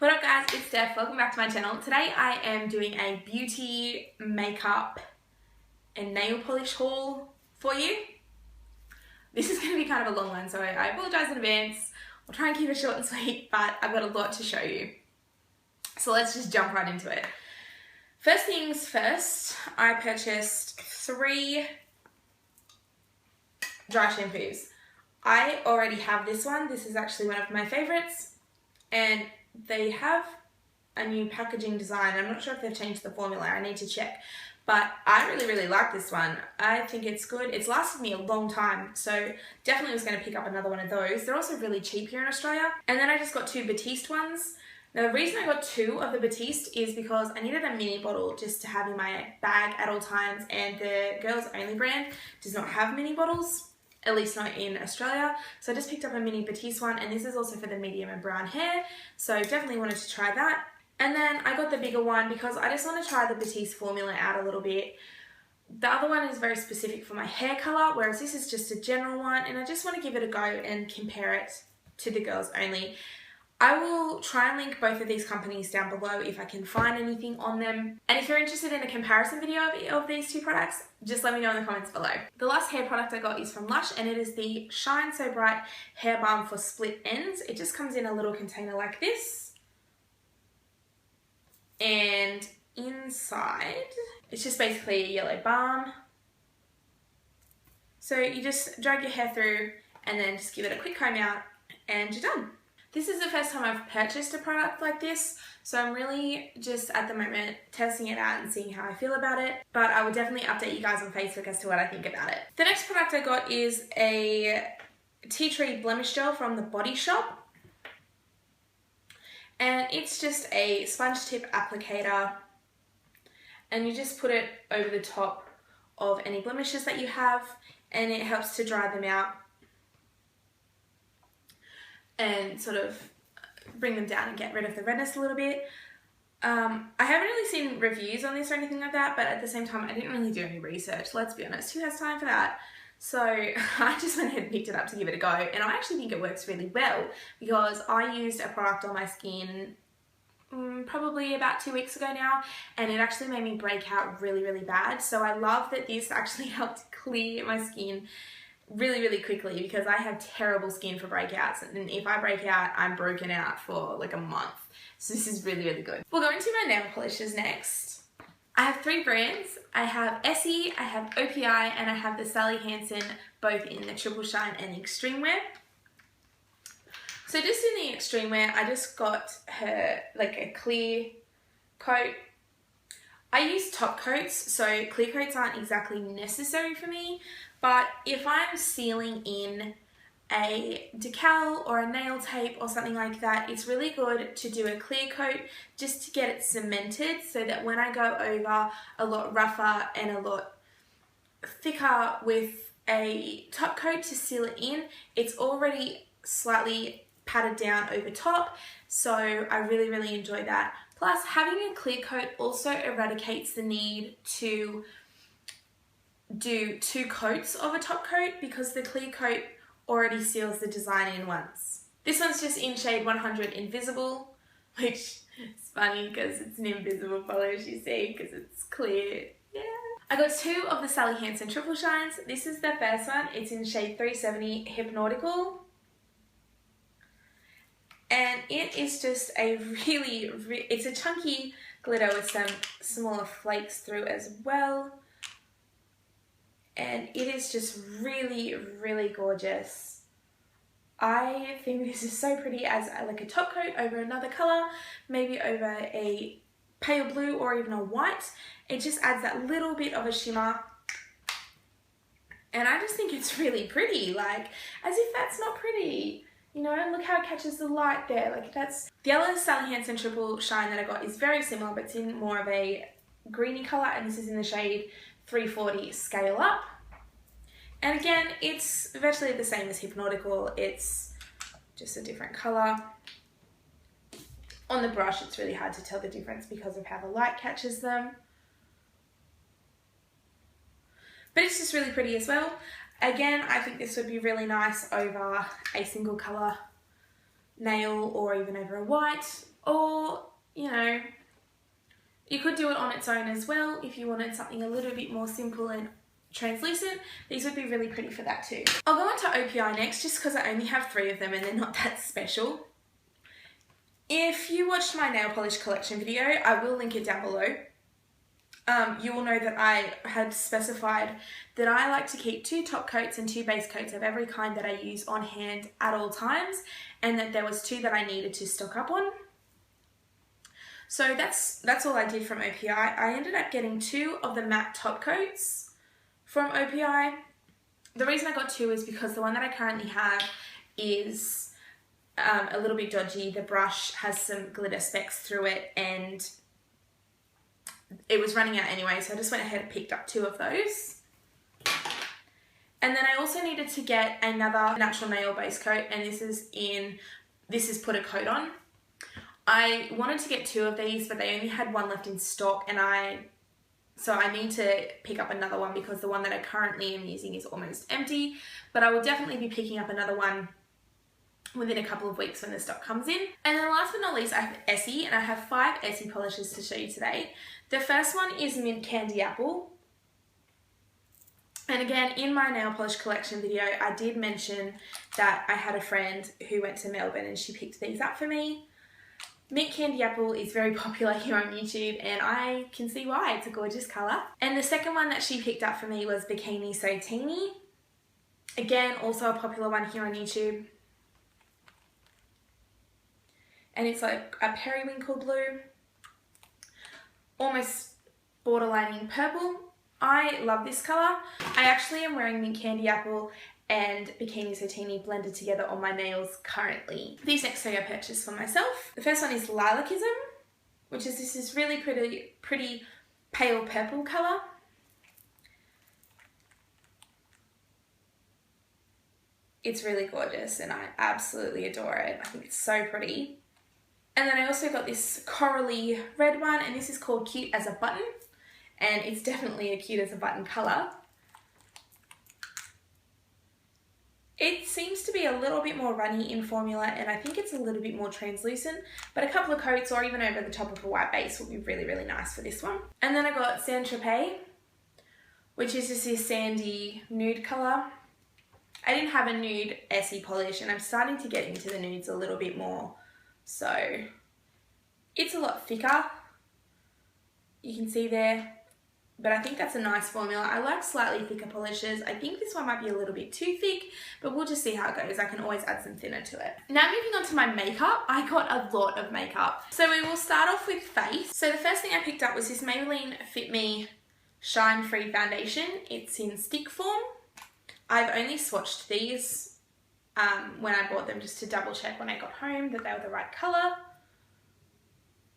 What up guys, it's Steph, welcome back to my channel. Today I am doing a beauty, makeup and nail polish haul for you. This is going to be kind of a long one, so I apologise in advance. I'll try and keep it short and sweet, but I've got a lot to show you. So let's just jump right into it. First things first, I purchased 3 dry shampoos. I already have this one. This is actually one of my favourites, and they have a new packaging design. I'm not sure if they've changed the formula, I need to check, but I really like this one. I think it's good. It's lasted me a long time, so definitely was going to pick up another one of those. They're also really cheap here in Australia. And then I just got 2 Batiste ones. Now the reason I got 2 of the Batiste is because I needed a mini bottle just to have in my bag at all times, and the Girls Only brand does not have mini bottles, at least not in Australia. So I just picked up a mini Batiste one, and this is also for the medium and brown hair, so definitely wanted to try that. And then I got the bigger one because I just want to try the Batiste formula out a little bit. The other one is very specific for my hair colour, whereas this is just a general one, and I just want to give it a go and compare it to the Girls Only. I will try and link both of these companies down below if I can find anything on them. And if you're interested in a comparison video of these 2 products, just let me know in the comments below. The last hair product I got is from Lush, and it is the Shine So Bright Hair Balm for Split Ends. It just comes in a little container like this. And inside, it's just basically a yellow balm. So you just drag your hair through and then just give it a quick comb out and you're done. This is the first time I've purchased a product like this, so I'm really just at the moment testing it out and seeing how I feel about it, but I will definitely update you guys on Facebook as to what I think about it. The next product I got is a Tea Tree Blemish Gel from the Body Shop, and it's just a sponge tip applicator, and you just put it over the top of any blemishes that you have, and it helps to dry them out and sort of bring them down and get rid of the redness a little bit. I haven't really seen reviews on this or anything like that, but at the same time I didn't really do any research, let's be honest. Who has time for that? So I just went ahead and picked it up to give it a go, and I actually think it works really well because I used a product on my skin probably about 2 weeks ago now, and it actually made me break out really bad. So I love that this actually helped clear my skin really quickly, because I have terrible skin for breakouts, and if I break out, I'm broken out for like a month. So this is really good. We'll go into my nail polishes next. I have 3 brands. I have Essie, I have OPI, and I have the Sally Hansen, both in the Triple Shine and Extreme Wear. So just in the Extreme Wear, I just got her like a clear coat. I use top coats, so clear coats aren't exactly necessary for me, but if I'm sealing in a decal or a nail tape or something like that, it's really good to do a clear coat just to get it cemented, so that when I go over a lot rougher and a lot thicker with a top coat to seal it in, it's already slightly patted down over top. So I really enjoy that. Plus, having a clear coat also eradicates the need to do 2 coats of a top coat, because the clear coat already seals the design in once. This one's just in shade 100 Invisible, which is funny because it's an invisible polish, you see, because it's clear. Yeah. I got 2 of the Sally Hansen Triple Shines. This is the first one. It's in shade 370 Hypnotical. And it is just a it's a chunky glitter with some smaller flakes through as well. And it is just really gorgeous. I think this is so pretty as like a top coat over another colour, maybe over a pale blue or even a white. It just adds that little bit of a shimmer. And I just think it's really pretty, like as if that's not pretty. You know, look how it catches the light there. Like that's... The other Sally Hansen Triple Shine that I got is very similar, but it's in more of a greeny colour, and this is in the shade 340 Scale Up. And again, it's virtually the same as Hypnotical. It's just a different colour. On the brush, it's really hard to tell the difference because of how the light catches them. But it's just really pretty as well. Again, I think this would be really nice over a single colour nail or even over a white. Or, you know, you could do it on its own as well if you wanted something a little bit more simple and translucent. These would be really pretty for that too. I'll go on to OPI next just because I only have 3 of them and they're not that special. If you watched my nail polish collection video, I will link it down below. You will know that I had specified that I like to keep 2 top coats and 2 base coats of every kind that I use on hand at all times, and that there was 2 that I needed to stock up on. So that's all I did from OPI. I ended up getting 2 of the matte top coats from OPI. The reason I got 2 is because the one that I currently have is a little bit dodgy. The brush has some glitter specks through it and it was running out anyway, so I just went ahead and picked up 2 of those. And then I also needed to get another natural nail base coat, and this is Put a Coat On. I wanted to get 2 of these, but they only had 1 left in stock, and so I need to pick up another one because the one that I currently am using is almost empty, but I will definitely be picking up another one within a couple of weeks when the stock comes in. And then last but not least, I have Essie, and I have 5 Essie polishes to show you today. The first one is Mint Candy Apple. And again, in my nail polish collection video, I did mention that I had a friend who went to Melbourne and she picked these up for me. Mint Candy Apple is very popular here on YouTube, and I can see why. It's a gorgeous colour. And the second one that she picked up for me was Bikini So Teeny. Again, also a popular one here on YouTube. And it's like a periwinkle blue, almost borderlining purple. I love this colour. I actually am wearing Mint Candy Apple and Bikini So Teeny blended together on my nails currently. These next 3 I purchased for myself. The first one is Lilacism, which is this really pretty pale purple colour. It's really gorgeous and I absolutely adore it. I think it's so pretty. And then I also got this corally red one, and this is called Cute as a Button, and it's definitely a cute as a button colour. It seems to be a little bit more runny in formula, and I think it's a little bit more translucent, but a couple of coats or even over the top of a white base will be really, really nice for this one. And then I got Tropez, which is just this sandy nude colour. I didn't have a nude Essie polish, and I'm starting to get into the nudes a little bit more. So it's a lot thicker, you can see there, but I think that's a nice formula. I like slightly thicker polishes. I think this one might be a little bit too thick, but we'll just see how it goes. I can always add some thinner to it. Now moving on to my makeup, I got a lot of makeup. So we will start off with face. So the first thing I picked up was this Maybelline Fit Me Shine Free Foundation. It's in stick form. I've only swatched these when I bought them just to double check when I got home that they were the right colour.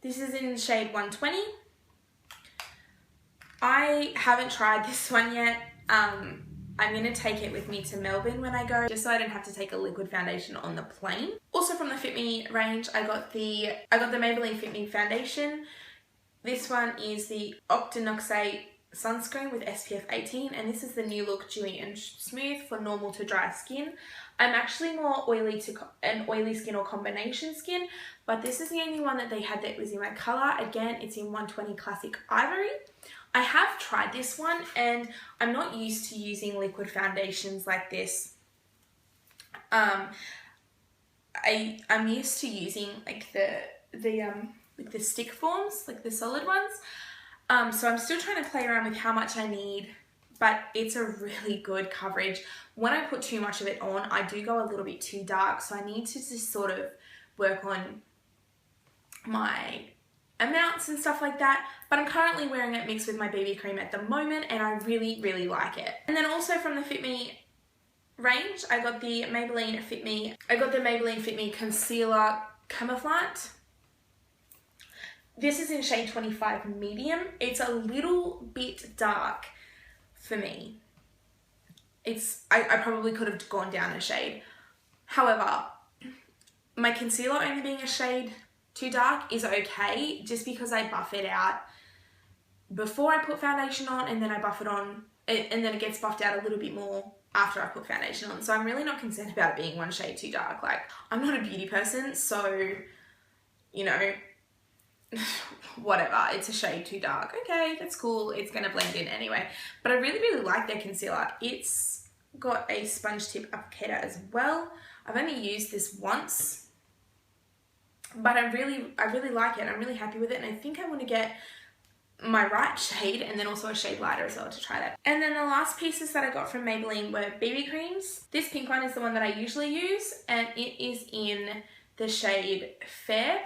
This is in shade 120. I haven't tried this one yet. I'm going to take it with me to Melbourne when I go, just so I don't have to take a liquid foundation on the plane. Also from the Fit Me range, I got the Maybelline Fit Me Foundation. This one is the Octinoxate sunscreen with SPF 18, and this is the New Look Dewy and Smooth for normal to dry skin. I'm actually more oily to an oily skin or combination skin, but this is the only one that they had that was in my colour. Again, it's in 120 Classic Ivory. I have tried this one, and I'm not used to using liquid foundations like this. I'm used to using like the stick forms, like the solid ones. So I'm still trying to play around with how much I need, but it's a really good coverage. When I put too much of it on, I do go a little bit too dark, so I need to just sort of work on my amounts and stuff like that. But I'm currently wearing it mixed with my BB cream at the moment, and I really, really like it. And then also from the Fit Me range, I got the Maybelline Fit Me Concealer Camouflage. This is in shade 25 medium. It's a little bit dark for me. I probably could have gone down a shade. However, my concealer only being a shade too dark is okay, just because I buff it out before I put foundation on, and then I buff it on, and then it gets buffed out a little bit more after I put foundation on. So I'm really not concerned about it being one shade too dark. Like, I'm not a beauty person, so you know, whatever, it's a shade too dark. Okay, that's cool. It's going to blend in anyway. But I really, really like their concealer. It's got a sponge tip applicator as well. I've only used this once, but I really like it. I'm really happy with it, and I think I want to get my right shade and then also a shade lighter as well to try that. And then the last pieces that I got from Maybelline were BB creams. This pink one is the one that I usually use, and it is in the shade Fair.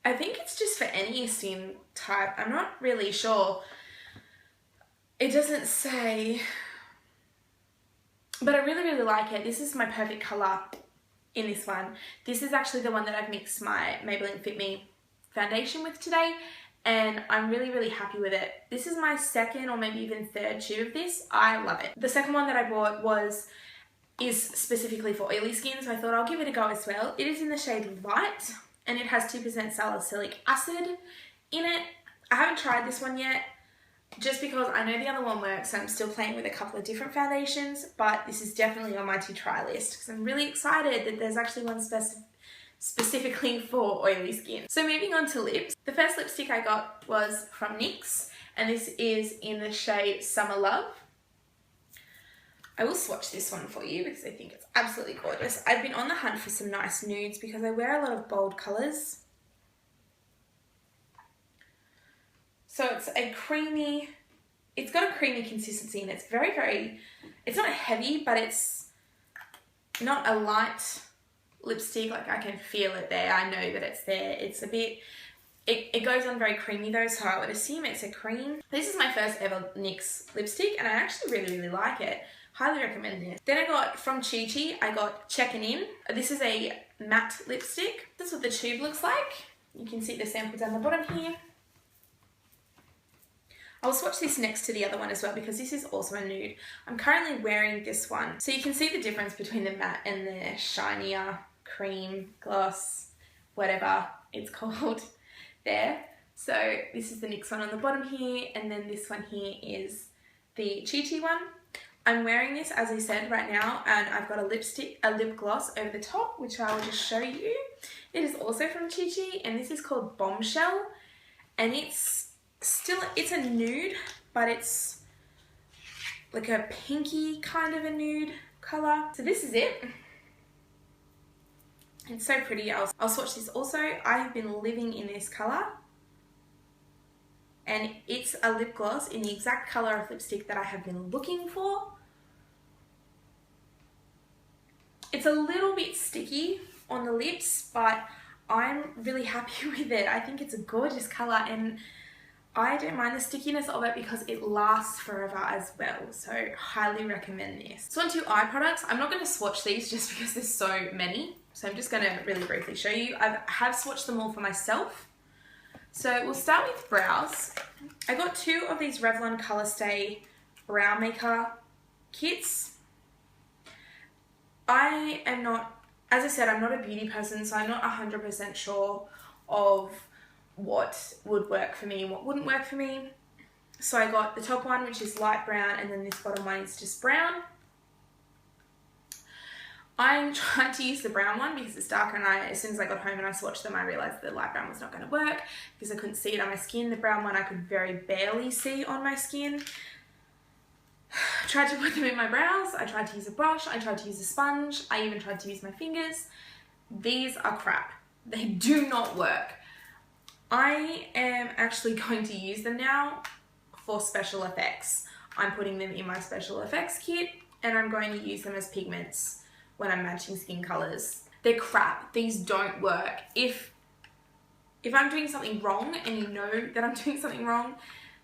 I think it's just for any skin type. I'm not really sure. It doesn't say, but I really, really like it. This is my perfect colour in this one. This is actually the one that I've mixed my Maybelline Fit Me Foundation with today, and I'm really, really happy with it. This is my second or maybe even third tube of this. I love it. The second one that I bought is specifically for oily skin, so I thought I'll give it a go as well. It is in the shade Light, and it has 2% salicylic acid in it. I haven't tried this one yet, just because I know the other one works, and I'm still playing with a couple of different foundations, but this is definitely on my to try list because I'm really excited that there's actually one specifically for oily skin. So moving on to lips. The first lipstick I got was from NYX, and this is in the shade Summer Love. I will swatch this one for you because I think it's absolutely gorgeous. I've been on the hunt for some nice nudes because I wear a lot of bold colours. So it's a creamy, it's got a creamy consistency, and it's very, very, it's not heavy, but it's not a light lipstick. Like, I can feel it there. I know that it's there. It's a bit, it goes on very creamy though, so I would assume it's a cream. This is my first ever NYX lipstick, and I actually really, really like it. Highly recommend this. Then I got from Chi Chi, I got Checkin' In. This is a matte lipstick. This is what the tube looks like. You can see the sample down the bottom here. I'll swatch this next to the other one as well because this is also a nude. I'm currently wearing this one. So you can see the difference between the matte and the shinier cream gloss, whatever it's called there. So this is the NYX one on the bottom here, and then this one here is the Chi Chi one. I'm wearing this, as I said, right now, and I've got a lip gloss over the top, which I will just show you. It is also from Chi Chi, and this is called Bombshell, and it's a nude, but it's like a pinky kind of a nude colour. So this is it. It's so pretty. I'll swatch this also. I've been living in this colour, and it's a lip gloss in the exact colour of lipstick that I have been looking for. It's a little bit sticky on the lips, but I'm really happy with it. I think it's a gorgeous colour, and I don't mind the stickiness of it because it lasts forever as well. So highly recommend this. So on to eye products. I'm not going to swatch these just because there's so many. So I'm just going to really briefly show you. I have swatched them all for myself. So we'll start with brows. I got 2 of these Revlon Colour Stay brow maker kits. I am not, as I said, I'm not a beauty person, so I'm not 100% sure of what would work for me and what wouldn't work for me. So I got the top one, which is light brown, and then this bottom one is just brown. I'm trying to use the brown one because it's darker, and as soon as I got home and I swatched them, I realised the light brown was not going to work because I couldn't see it on my skin. The brown one I could very barely see on my skin. I tried to put them in my brows. I tried to use a brush. I tried to use a sponge. I even tried to use my fingers. These are crap. They do not work. I am actually going to use them now for special effects. I'm putting them in my special effects kit, and I'm going to use them as pigments when I'm matching skin colours. They're crap. These don't work. If I'm doing something wrong and you know that I'm doing something wrong,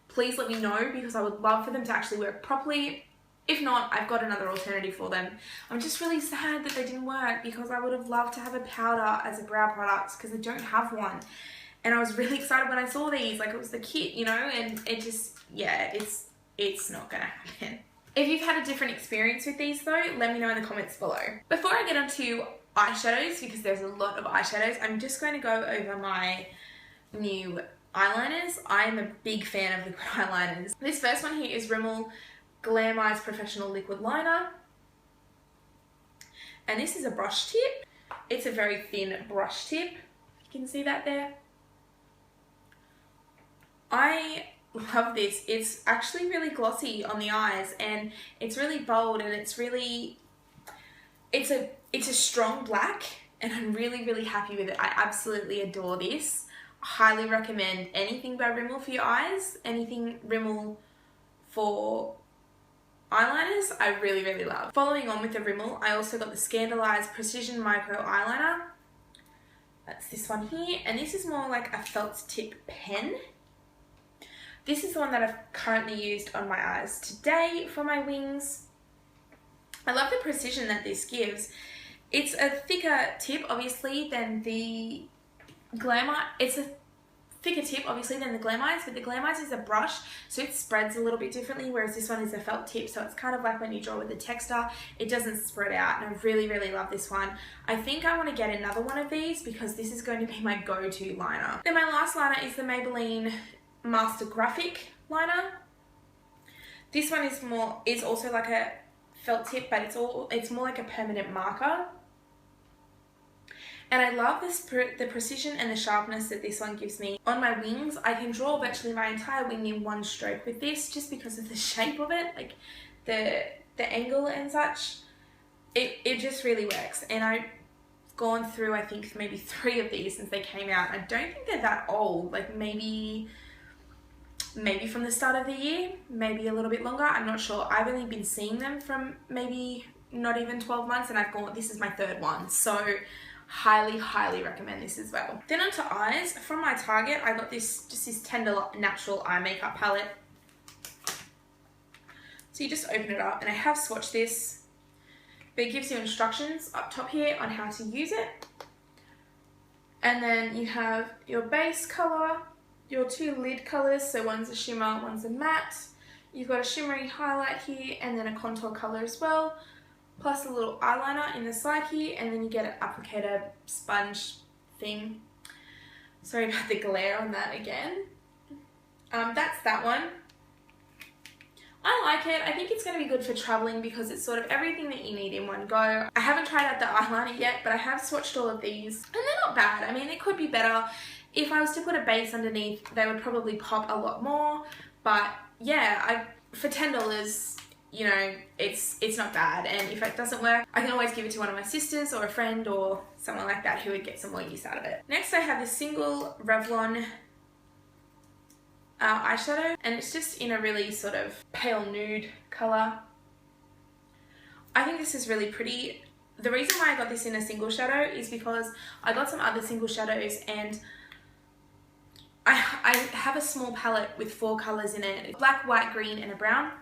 please let me know because I would love for them to actually work properly. If not, I've got another alternative for them. I'm just really sad that they didn't work because I would have loved to have a powder as a brow product because I don't have one. And I was really excited when I saw these, like it was the kit, you know, and it just, yeah, it's not gonna happen. If you've had a different experience with these though, let me know in the comments below. Before I get onto eyeshadows, because there's a lot of eyeshadows, I'm just going to go over my new eyeliners. I'm a big fan of liquid eyeliners. This first one here is Rimmel Glam Eyes Professional Liquid Liner. And this is a brush tip. It's a very thin brush tip. You can see that there. I love this. It's actually really glossy on the eyes, and it's really bold, and it's a strong black, and I'm really, really happy with it. I absolutely adore this. Highly recommend anything by Rimmel for your eyes, anything Rimmel for eyeliners, I really, really love. Following on with the Rimmel, I also got the Scandalized Precision Micro Eyeliner. That's this one here, and this is more like a felt tip pen. This is the one that I've currently used on my eyes today for my wings. I love the precision that this gives. It's a thicker tip, obviously, than the Glam Eye. It's a thicker tip, obviously, than the Glam Eyes, but the Glam Eyes is a brush, so it spreads a little bit differently, whereas this one is a felt tip, so it's kind of like when you draw with the texter, it doesn't spread out, and I really, really love this one. I think I want to get another one of these because this is going to be my go-to liner. Then my last liner is the Maybelline Master Graphic liner. This one is also like a felt tip, but it's more like a permanent marker. And I love the precision and the sharpness that this one gives me. On my wings, I can draw virtually my entire wing in one stroke with this just because of the shape of it, like the angle and such. It just really works. And I've gone through, I think, maybe 3 of these since they came out. I don't think they're that old, like maybe from the start of the year, maybe a little bit longer, I'm not sure. I've only been seeing them from maybe not even 12 months, and this is my 3rd one, so highly, highly recommend this as well. Then onto eyes. From my Target, I got this Tender Natural Eye Makeup Palette. So you just open it up, and I have swatched this, but it gives you instructions up top here on how to use it. And then you have your base colour, your 2 lid colours, so one's a shimmer, one's a matte. You've got a shimmery highlight here, and then a contour colour as well, plus a little eyeliner in the side here, and then you get an applicator sponge thing. Sorry about the glare on that again. That's that one. I like it. I think it's going to be good for traveling because it's sort of everything that you need in one go. I haven't tried out the eyeliner yet, but I have swatched all of these, and they're not bad. I mean, it could be better. If I was to put a base underneath, they would probably pop a lot more, but yeah, for $10, you know, it's not bad. And if it doesn't work, I can always give it to one of my sisters or a friend or someone like that who would get some more use out of it. Next, I have this single Revlon eyeshadow, and it's just in a really sort of pale nude colour. I think this is really pretty. The reason why I got this in a single shadow is because I got some other single shadows, and I have a small palette with 4 colours in it. Black, white, green, and a brown.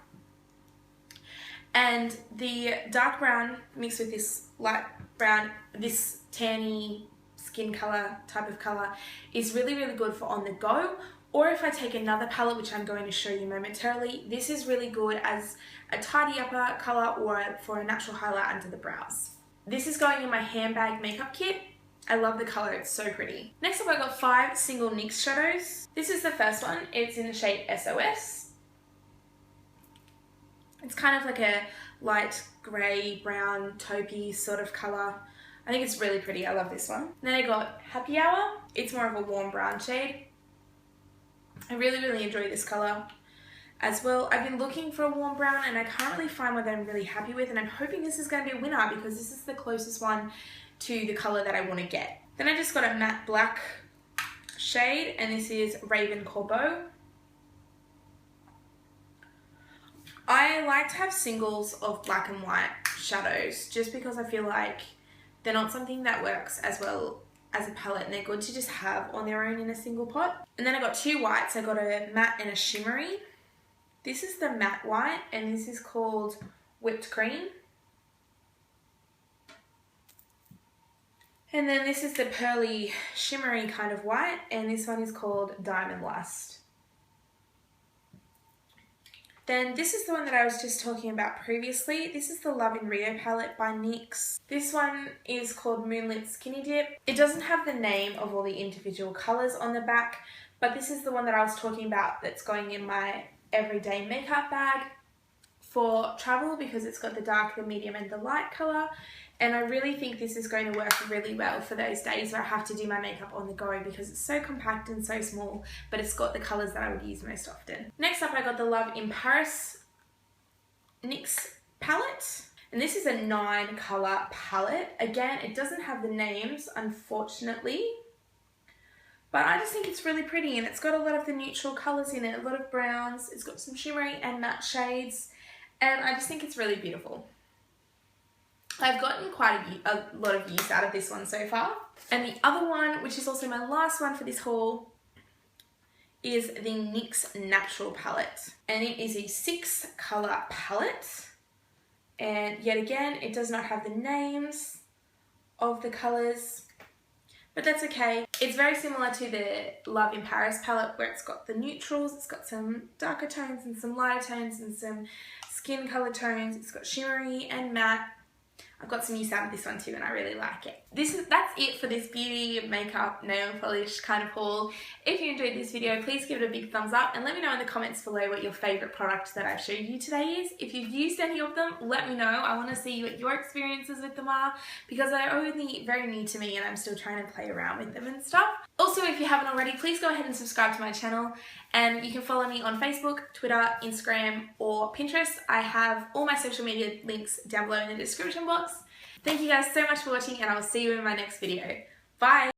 And the dark brown mixed with this light brown, this tanny skin colour type of colour, is really, really good for on the go. Or if I take another palette, which I'm going to show you momentarily, this is really good as a tidy upper colour or for a natural highlight under the brows. This is going in my handbag makeup kit. I love the colour, it's so pretty. Next up, I got 5 single NYX shadows. This is the first one. It's in the shade SOS. It's kind of like a light grey, brown, taupey sort of colour. I think it's really pretty. I love this one. Then I got Happy Hour. It's more of a warm brown shade. I really, really enjoy this colour as well. I've been looking for a warm brown, and I can't really find one that I'm really happy with, and I'm hoping this is going to be a winner because this is the closest one to the colour that I want to get. Then I just got a matte black shade, and this is Raven Corbeau. I like to have singles of black and white shadows just because I feel like they're not something that works as well as a palette, and they're good to just have on their own in a single pot. And then I got 2 whites. I got a matte and a shimmery. This is the matte white, and this is called Whipped Cream. And then this is the pearly shimmery kind of white, and this one is called Diamond Lust. Then this is the one that I was just talking about previously. This is the Love in Rio palette by NYX. This one is called Moonlit Skinny Dip. It doesn't have the name of all the individual colours on the back, but this is the one that I was talking about that's going in my everyday makeup bag for travel because it's got the dark, the medium and the light colour, and I really think this is going to work really well for those days where I have to do my makeup on the go because it's so compact and so small, but it's got the colours that I would use most often. Next up I got the Love in Paris NYX palette, and this is a 9 colour palette. Again, it doesn't have the names unfortunately, but I just think it's really pretty, and it's got a lot of the neutral colours in it, a lot of browns, it's got some shimmery and matte shades, and I just think it's really beautiful. I've gotten quite a lot of use out of this one so far. And the other one, which is also my last one for this haul, is the NYX Natural palette. And it is a 6 colour palette. And yet again, it does not have the names of the colours, but that's okay. It's very similar to the Love in Paris palette where it's got the neutrals, it's got some darker tones and some lighter tones and some skin colour tones, it's got shimmery and matte. I've got some use out of this one too and I really like it. That's it for this beauty, makeup, nail polish kind of haul. If you enjoyed this video, please give it a big thumbs up and let me know in the comments below what your favourite product that I've showed you today is. If you've used any of them, let me know. I want to see what your experiences with them are because they're only very new to me and I'm still trying to play around with them and stuff. Also, if you haven't already, please go ahead and subscribe to my channel, and you can follow me on Facebook, Twitter, Instagram or Pinterest. I have all my social media links down below in the description box. Thank you guys so much for watching and I'll see you in my next video. Bye!